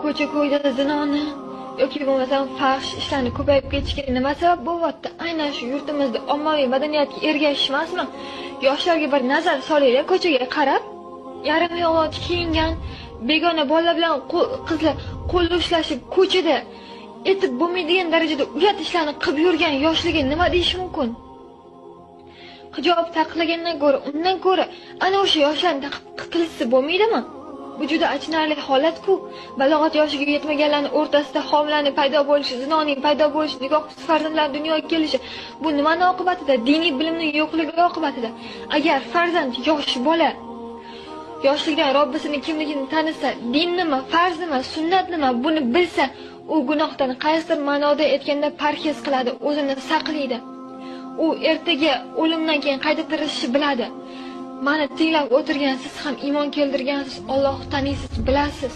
ko'cha-ko'yda zinoni yoki bo'lmasam fahsh ishlarni ko'payib ketishiga nima sabab bo'lyapti? Aynan shu yurtimizda ommaviy madaniyatga ergashish emasmi? Yoshlarga bir nazar solaylik, ko'chaga qarab, yarim yog'och kiyingan begona bolalar bilan qizlar qo'l ushlashib ko'chada etib bo'lmaydigan darajada uyat ishlarni qilib yurgan yoshlarga nima deyish mumkin? Hijob taqillagandan ko'ra, undan ko'ra ana o'sha yoshlarni qilsa bo'lmaydimi? Bu juda achinarli holat-ku. Balog'at yoshiga yetmaganlarning o'rtasida homilaning paydo bo'lishi, zinoning paydo bo'lishi, nikohsiz farzandlar dunyoga kelishi, bu nimaning oqibatida? Diniy bilimning yo'qligi oqibatida. Agar farzand yosh bola yoshlikdan Robbisining kimligini tanisa, din nima, farz nima, sunnat nima, buni bilsa, u gunohdan qaysidir ma'noda aytganda parhez qiladi, o'zini saqlaydi. U ertaga o'limdan keyin qayta tirilishni biladi. Mani tinglab o'tirgan siz ham iymon keltirgansiz, Alloh taniysiz, bilasiz.